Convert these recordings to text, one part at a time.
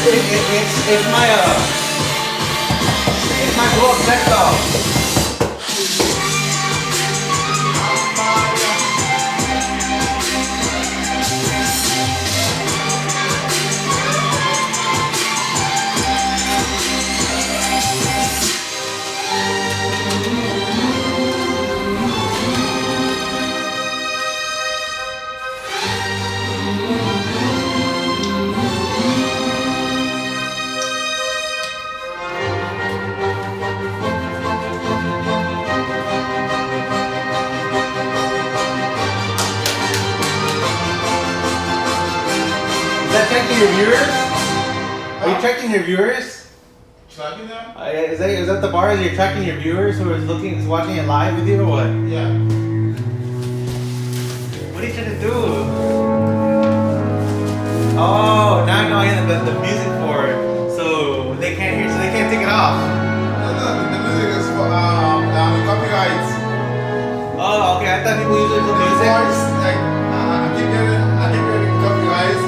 It's my blow up sex doll. Is that checking your viewers? Are you checking your viewers? Tracking them? Is that the bar? You're tracking your viewers who is watching it live with you or what? Yeah. What are you trying to do? Oh, now I know I get the music for it, so they can't hear, so they can't take it off. No, the music is for copyrights. Oh, okay. I thought people usually put music. Like, I keep getting copyrights.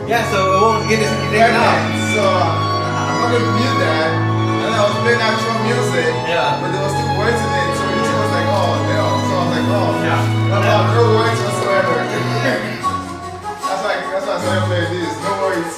Yeah, so it won't get this taken off. So I'm not gonna mute that. And I was playing actual music. Yeah. But there was still words in it, so it was like, oh, damn. So I was like, oh. Yeah. No words whatsoever. That's why I started playing this. No worries.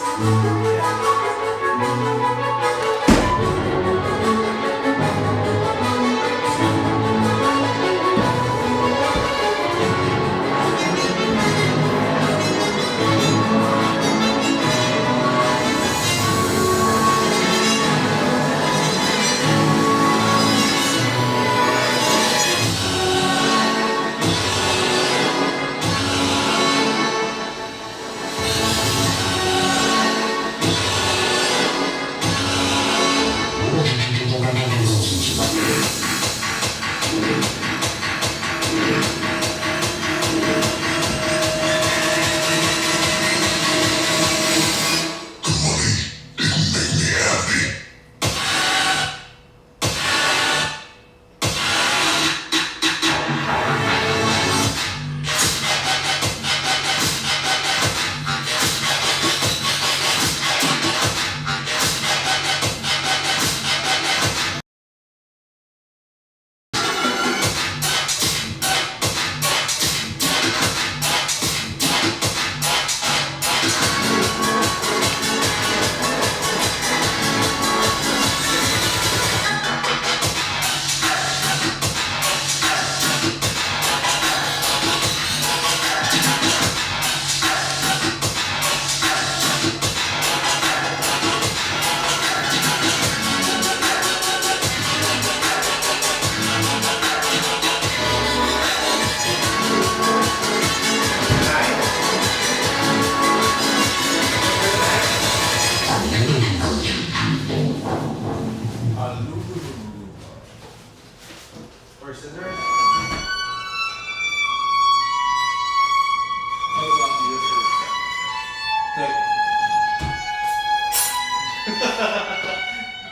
Or scissors?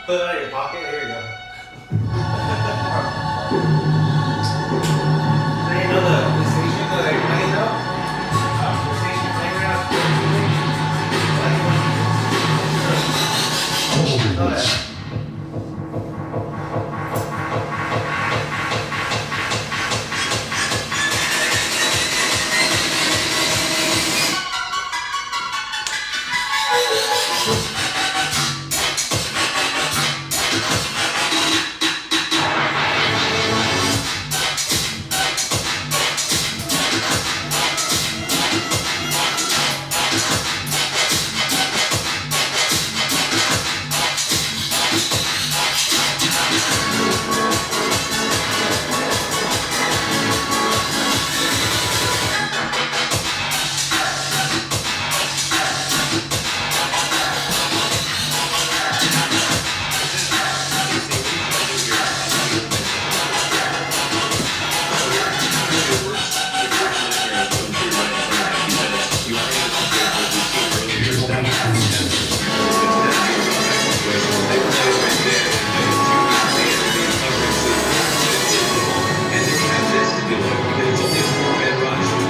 Put it out of your pocket. Here we go. Now you know the station that you're playing though? The station you're playing right now? Know that.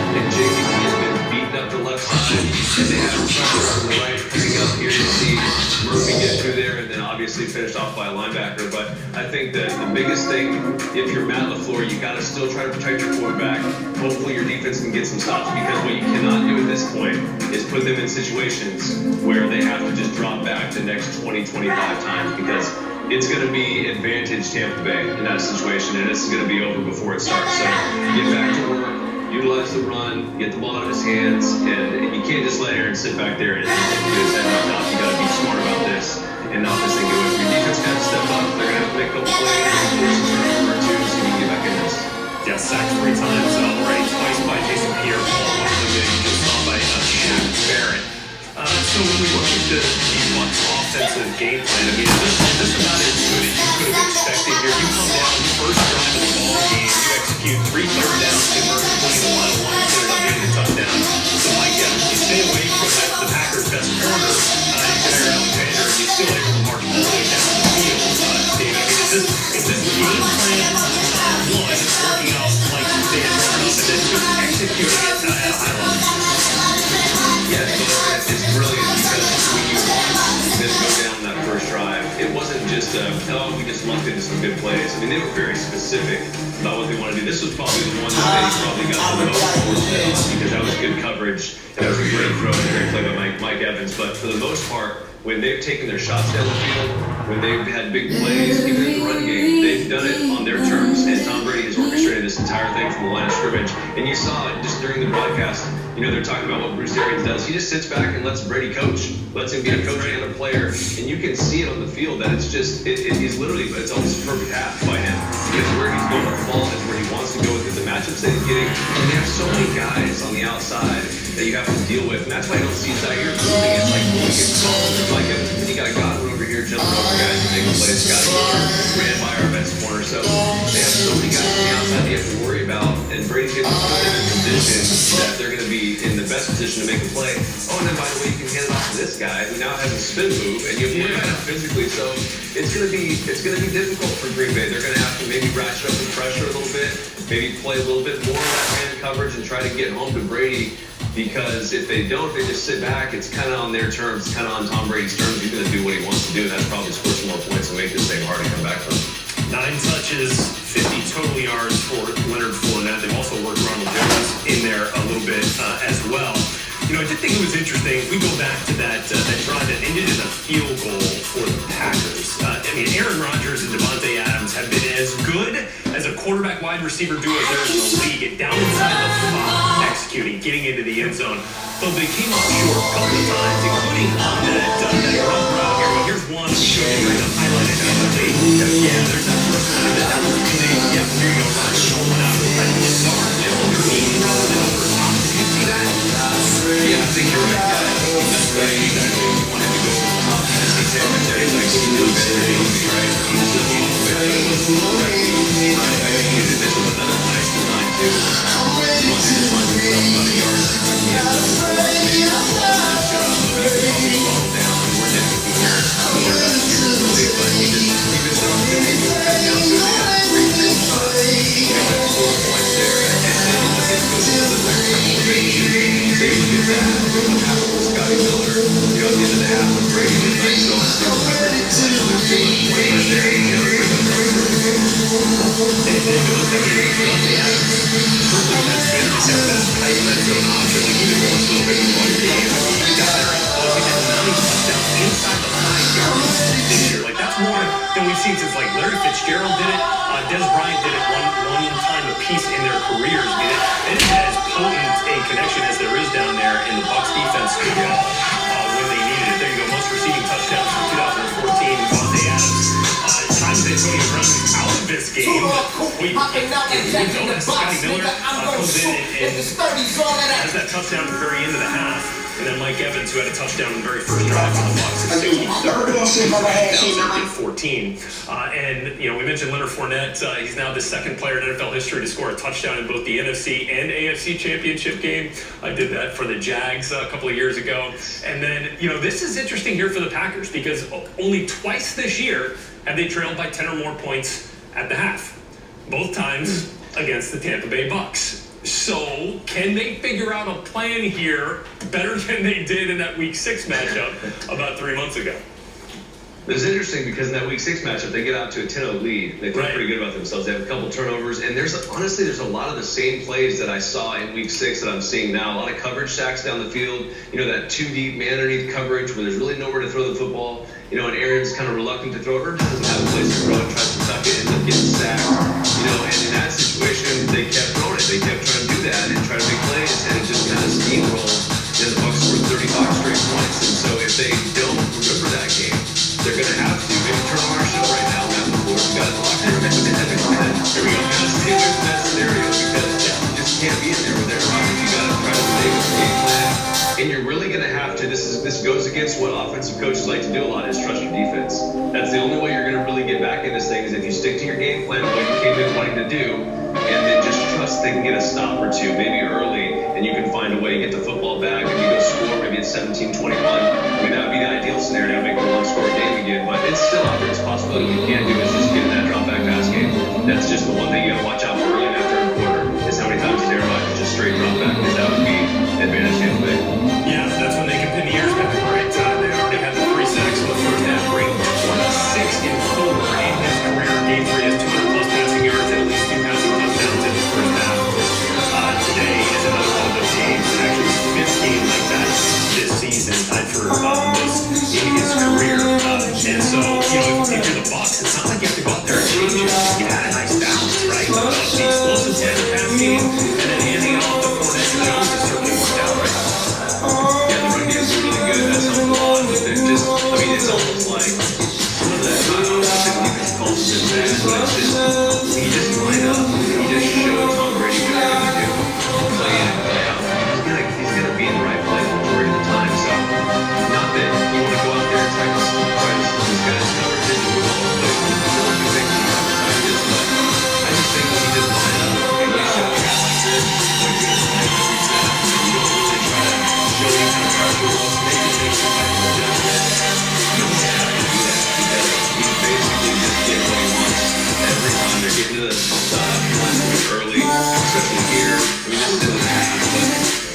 And JPP has been beating up the left side, and they have Charles on the right, picking up here. obviously finished off by a linebacker, but I think that the biggest thing, if you're Matt LaFleur, you got to still try to protect your quarterback. Hopefully your defense can get some stops, because what you cannot do at this point is put them in situations where they have to just drop back the next 20, 25 times, because it's going to be advantage Tampa Bay in that situation, and this is going to be over before it starts. So get back to work, utilize the run, get the ball out of his hands, and you can't just let Aaron sit back there and do his head knocked off. You got to be smart about this and not this thing go. If your defense got to step up, they're going to have to make a couple plays, force a turnover or two, so you can get back in this. Yeah, sacked 3 times already, twice by Jason Pierre-Paul, one of them getting just off by Shaq Barrett. So when we look at the Bucs offensive game plan, I mean, is this about as good as you could have expected here? You come down first drive of the ball game, you execute 3 third downs, convert 20 to 1, you ended up getting a touchdown. So Mike Evans, you stay away from the Packers' best corner, Jair Alexander, and you still able to march all the way down the field. David, I mean, is this game plan one working out like they had drawn up, and then 2 executing it at a high level? Yeah, it's brilliant, because when you watch this go down that first drive, it wasn't just we just lucked into some good plays. I mean, they were very specific about what they wanted to do. This was probably the one that they probably got the most fortunate on, because that was good coverage, and that was a great throw and a great play by Mike Evans. But for the most part, when they've taken their shots down the field, when they've had big plays, even in the run game, they've done it on their terms. And Tom Brady has orchestrated this entire thing from the line of scrimmage. And you saw it just during the broadcast. You know, they're talking about what Bruce Arians does. He just sits back and lets Brady coach, lets him be a coach and a player. And you can see it on the field that it's just, he's literally, it's almost a perfect half by him. Because where he's going with the ball is where he wants to go with it. The matchups that he's getting. And they have so many guys on the outside that you have to deal with. And that's why I don't see Zaire moving. It's like, look at Saul. Like, you got Godwin over here jumping over guys and making plays. Scotty ran by our best corner. So they have so many guys on the outside they have to worry about. And Brady's going to put them in a position that they're going to be in the best position to make a play. Oh, and then by the way, you can hand it off to this guy who now has a spin move, and you have to worry about it physically. So it's going to be difficult for Green Bay. They're going to have to maybe ratchet up the pressure a little bit, maybe play a little bit more of that man coverage and try to get home to Brady. Because if they don't, they just sit back. It's kind of on their terms. It's kind of on Tom Brady's terms. He's going to do what he wants to do, and that's probably score some more points and make this thing hard to come back from. 9 touches, 50 total yards for Leonard Fournette. They've also worked Ronald Jones in there a little bit as well. You know, I did think it was interesting. We go back to that drive that ended in a field goal for the Packers. I mean, Aaron Rodgers and Devontae Adams have been as good as a quarterback wide receiver duo as there is in the league. Get down inside the 5, executing, getting into the end zone. But they came up short a couple of times, including on that run route here. Well, here's one showing right up, highlighted. Yeah, there's that first one. That was really, yeah, there you go. Showing out the side of the guard. Underneath rather than over top. Did you see that? Yeah, I think you're right. That's right. Exactly. He wanted to go over the top. He said right there, he's like, he's doing better than me, right? He's still getting better. Right. I think this was another nice design, too. He wanted to find himself about a yard. Yeah, Since like Larry Fitzgerald did it, Des Bryant did it one time a piece in their careers. I mean, it isn't as potent a connection as there is down there in the Bucs defense when they needed it. There you go, most receiving touchdowns from 2014. Devontae Adams. Times Antonio Brown out of this game. We know that Scotty Miller comes in and has that touchdown at the very end of the half. And then Mike Evans, who had a touchdown in the very first drive for the Bucs at 14. And, you know, we mentioned Leonard Fournette. He's now the second player in NFL history to score a touchdown in both the NFC and AFC championship game. I did that for the Jags a couple of years ago. And then, you know, this is interesting here for the Packers because only twice this year have they trailed by 10 or more points at the half. Both times against the Tampa Bay Bucs. So, can they figure out a plan here better than they did in that Week 6 matchup about 3 months ago? It's interesting because in that Week 6 matchup, they get out to a 10-0 lead. They feel pretty good about themselves. They have a couple turnovers, and there's a lot of the same plays that I saw in Week 6 that I'm seeing now. A lot of coverage sacks down the field. That 2-deep man underneath coverage where there's really nowhere to throw the football. And Aaron's kind of reluctant to throw it, or just doesn't have a place to throw it, tries to tuck it, ends up getting sacked. And in that situation, they kept throwing it. They kept trying to do that and try to make plays, and it just kind of steamrolled. And the Bucs scored 35 straight points. And so if they don't remember that game, they're going to have to maybe turn on our show right now. Matt LaFleur got it locked in. Here we go. Just stay away from that scenario because you just can't be in there with Aaron Rodgers. You got to try to stay with the game plan. And you're really going to have to, this goes against what offensive coaches like to do a lot, is trust your defense. That's the only way you're going to really get back in this thing is if you stick to your game plan, what you came in wanting to do, and then just trust they can get a stop or two, maybe early, and you can find a way to get the football back. If you go score, maybe it's 17-21. I mean, that would be the ideal scenario, make it a one-score game again, but it's still out there. It's a possibility. What you can't do is just get in that drop-back pass game. That's just the one thing you got to watch out for early in that third quarter, is how many times is Aaron Rodgers just straight drop-back, because that would be advantage Tampa Bay. Yeah, that's when they can pin the ears back, right? They already had the 3 sacks in the first half, ranked 26 in total in his career. Game 3 has 200-plus passing yards and at least 2 passing touchdowns in the first half. Today is another one of those games, and actually his 5th game like that this season, tied for most in his career. And so, if you're the Bucs, it's not like you have to go out there and change it. You had a nice balance, right? The explosive 10 pass game, and then handing it off to Fournette and Jones has certainly worked out, right? Yeah, the run game's really good. That's something a lot with it. It's almost like some of that defense calls has been bad, but it's just, he just line up and he just shows Tom Brady what they're going to do. Play in and play out. He's going to be in the right place majority of the time. So, not that you want to go out there and try to these guys cover vision with all the plays. I just think when you just line up and you show a guy like this, when you're going to play every snap, and you don't really try to show any kind of pressure, make it take some type of adjustment. You don't have to do that because he's basically just getting what he wants every time they're getting to the line early, especially here. This is in the past, but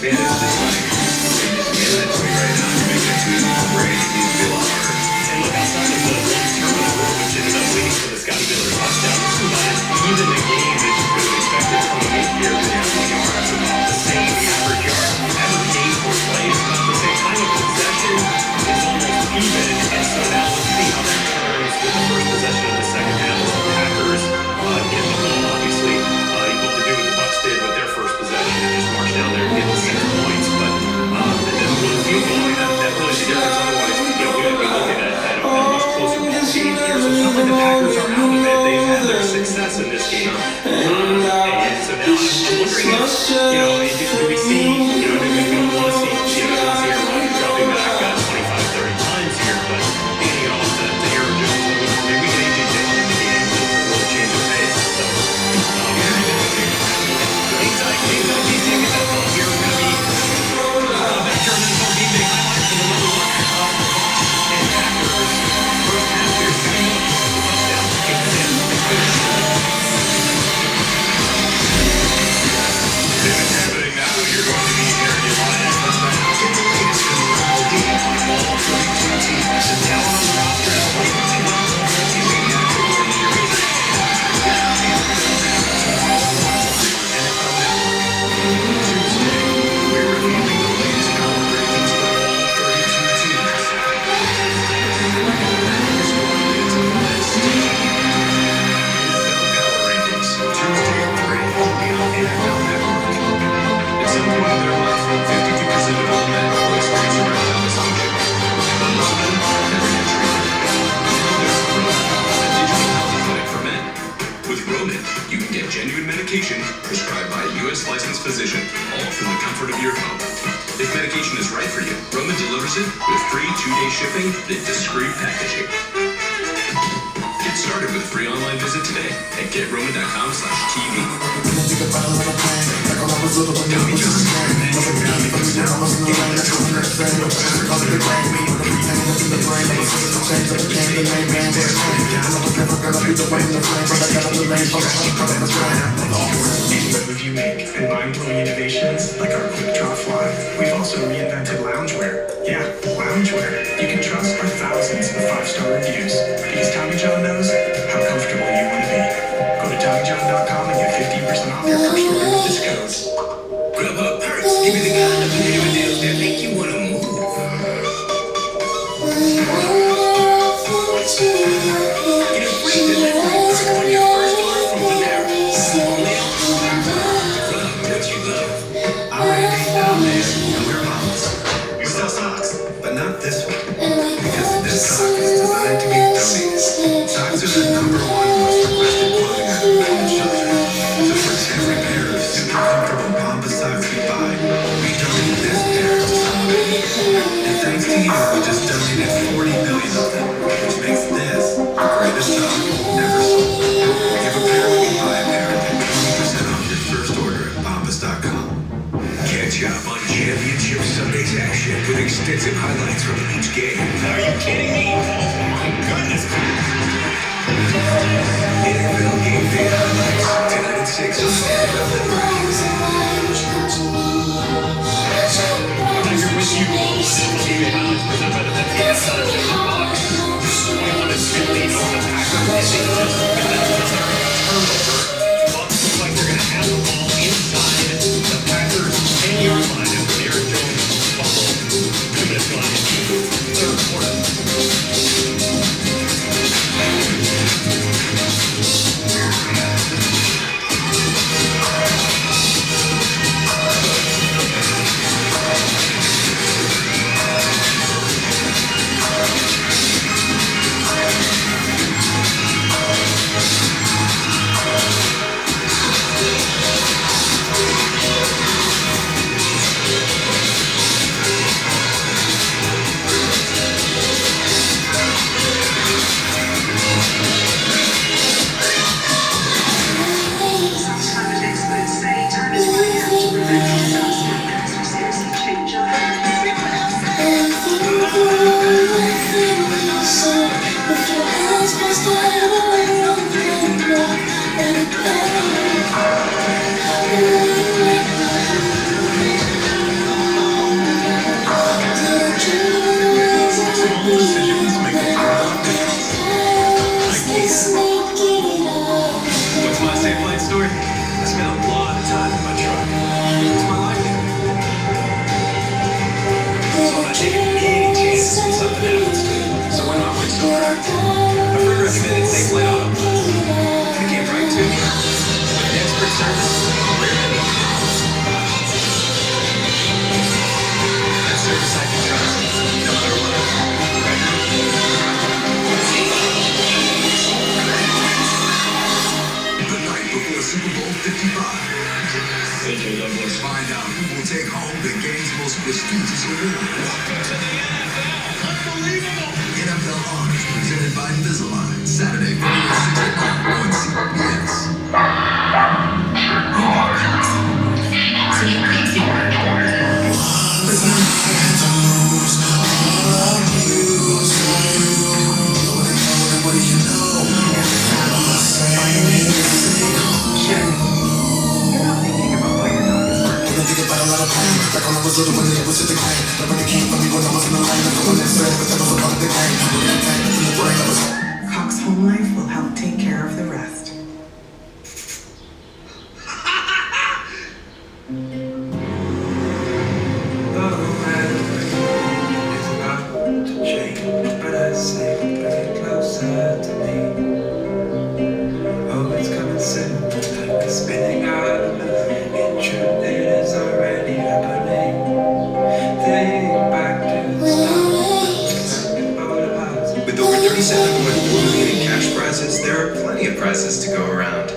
man, it's just like, they just gave it to me right now. You're making it too easy for Brady. It needs to be a lot harder. And look, outside of the one turnover, which ended up leading to the Scotty Miller touchdown, this was about as even a game as you could have expected coming in here. The average yards about the same. The average yard ever gained for plays about the same. Time of possession is almost even. And so now let's see how that turns with the first possession of the second half as the Packers get the ball, obviously. Equal to do what the Bucs did with their first possession and just march down there and get the 6 points. But the one field goal, that really the difference. Otherwise, we would be looking at a much closer ball game here. So it's not like the Packers are out of it. They've had their success in this game. And so now I'm wondering if, do we see, we don't want to see, Aaron Rodgers dropping back 25, 30 times here, but handing it off to Aaron Jones. Maybe we can AJ Dillon in the game just a little change of pace. So, Games on DC, get that ball here. We're going to be that German is going to be big highlights in the number 1 and Packers. First half here, Scotty Miller, touchdown, 8-10. If it's happening now, you're going to be hearing your line. What's the house in the latest in the Rebel team on all 32 teams. The talent on the roster is 22 months old. Multi-maniac award series. Tuesday, we're revealing the latest power rankings for all 32 teams. Here's one minute of the list. NFL Power Rankings, Tuesday at 3, only on NFL Network. At some point in their life, 52% of all men will experience erectile dysfunction. But most men never get treated. There's Roman, a digital health clinic for men. With Roman, you can get genuine medication prescribed by a U.S. licensed physician, all from the comfort of your home. If medication is right for you, Roman delivers it with free 2-day shipping and discreet packaging. Get started with a free online visit today at GetRoman.com/TV. Tommy John, Any move you make, environmental innovations like our quick draw fly, we We've also reinvented loungewear. Yeah, loungewear. You can trust our thousands of 5-star reviews because Tommy John knows how comfortable you want to be. Go to TommyJohn.com and get 15% off your first order with this code. Grubhub Perks give you the kind of banana deals that make you want to move. Get a free delivery perk on your first order from Panera. Only on Grubhub Perks you love. I'm Randy, and I'm Liz, and we're moms. We sell socks, but not this one. Because this sock is designed to be donated. Socks are the #1 most requested clothing item by the children. So for every pair of super comfortable Pampa socks we buy, we donate this pair to somebody. And thanks to you, we just donated 40 million of them, which makes this the greatest sock ever sold. Give a pair when you buy a pair and get 20% off your first order at pampas.com. Catch up on Championship Sunday's action with extensive highlights from each game. Are you kidding me? Oh my goodness. NFL Game Day highlights tonight at 6 on NFL Network. I'm here with you. TV highlights presented by the Pepsi Center for the Bucks. 21-2 lead over the Packers. They just got another turnover. Bucks look like they're going to have the ball inside the Packers 10-yard line after Aaron Jones fumbled 2 minutes gone into the third quarter. Climate experts say time is running out to prevent disaster as we seriously change our Small decisions make a world of difference. What's my safe flight story? I spent a lot of time in my truck. It's my life now. So I'm not taking any chances when something happens to me. So when my windshield cracked, my friend recommended safe flight auto. They came right to me with expert service where I need it. That service I can trust, no matter what. The night before Super Bowl 55. Find out who will take home the game's most prestigious award. NFL Honors presented by Invisalign. Saturday, February 6th at 9 on CBS. Cox Home Life will help take care of the rest. It's about to change, but I say bring it closer to me. Oh, it's coming soon. Time is spinning out of the moon. In truth, it is already happening. Think back to the start. With over 37.4 million in cash prizes, there are plenty of prizes to go around.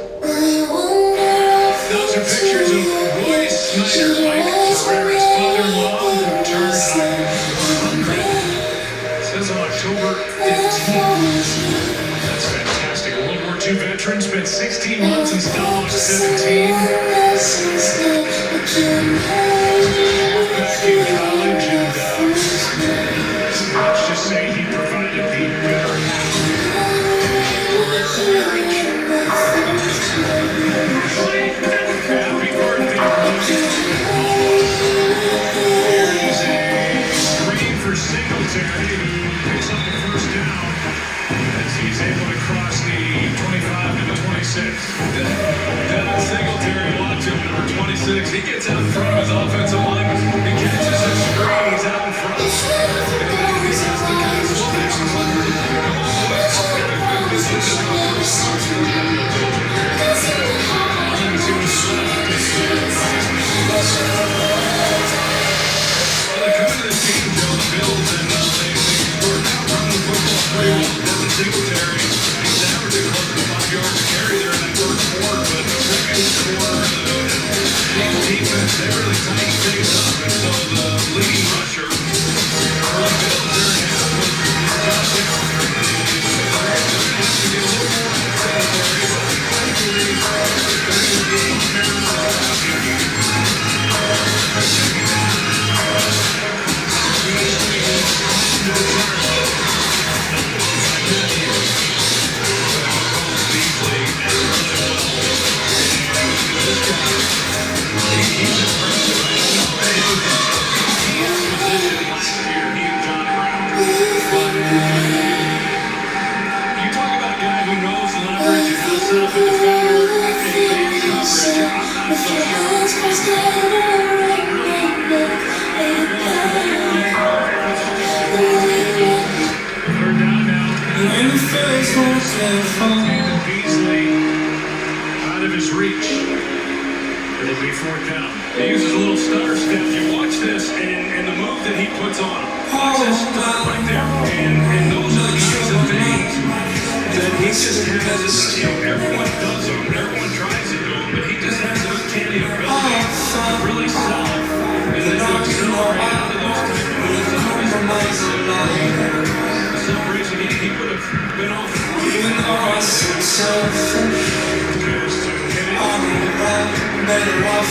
Those are pictures of Roy Snyder, Mike Ferrera's father-in-law, who turned 100. Says on October 15th. That's fantastic. A World War II veteran, spent 16 months in Stalag 17. Back in college, and let's just say he provided the better marriage. Happy birthday, Roy. reach. It'll be fourth down. He uses a little stutter step. You watch this, and the move that he puts on. Watch that stutter right there. And those are the kinds of things that he just has. Everyone does them. Everyone tries to do them, but he just has an uncanny ability to really sell it. And then to accelerate out of those type of moves. It's always amazing. Celebration, he would have been off. Even though I said something, I'm better off.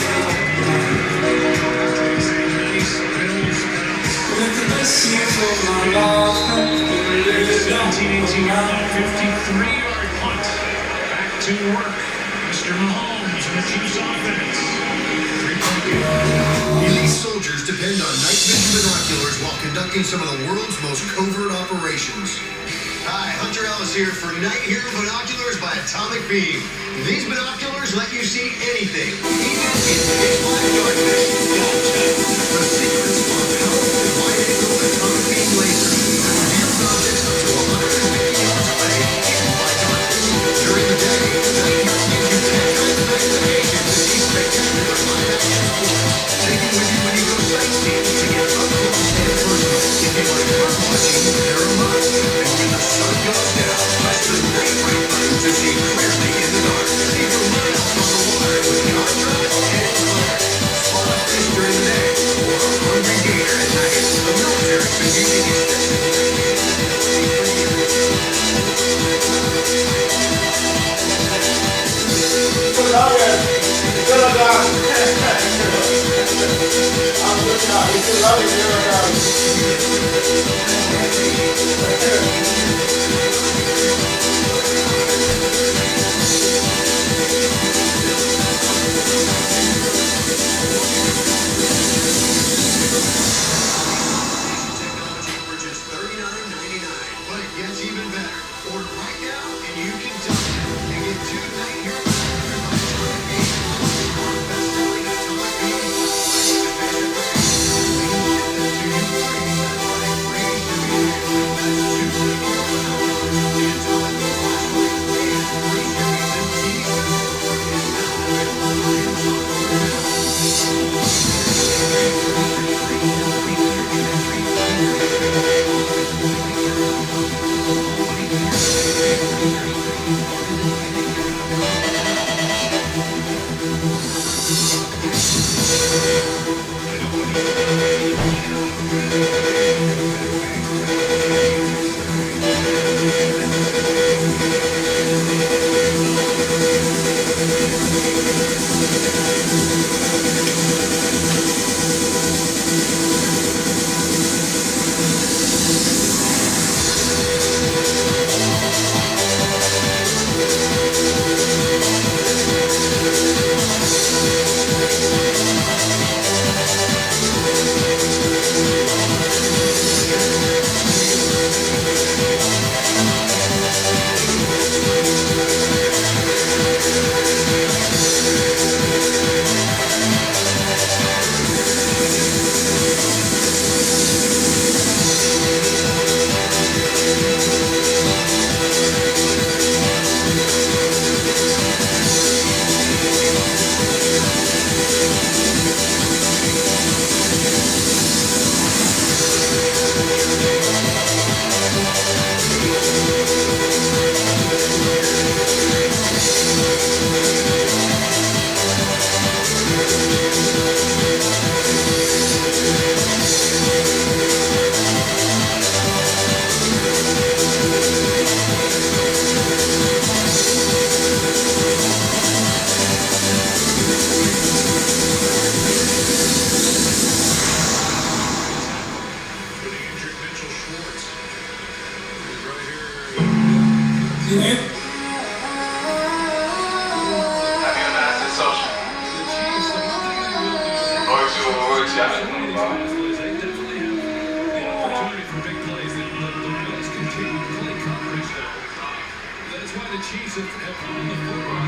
With the best years of my life, 17-18 yard, 53-yard punt. Back to work. Mr. Mahomes and the Chiefs offense. Elite soldiers depend on night vision binoculars while conducting some of the world's most covert operations. Hi, Hunter Ellis here for Night Hero Binoculars by Atomic Beam. These binoculars let you see anything, even in pitch black darkness. The secret spot powerful wide-angle atomic beam laser reveals objects up to 150 yards away, hidden by darkness. During the day, Night Hero gives you 10 times magnification to see spectacular live-action sports. Take it with you when you go sightseeing to get up close and personal. If you like bird watching, they're a must. And when the sun goes down, press the night right button to see clearly in the dark. See for miles on the water with contrast and clarity. Spot a fish during the day or a hungry gator at night. The military's been using these but it gets even better. Order right now and you can touch it. And get 2 Night Hero binoculars by Atomic Beam. Our best-selling Atomic Beam flashlight is available. We can ship them to you free. That's right, free shipping and handling. That's $2 The Atomic Beam flashlight and free shipping and TV store is now available in That's why the Chiefs have won the football.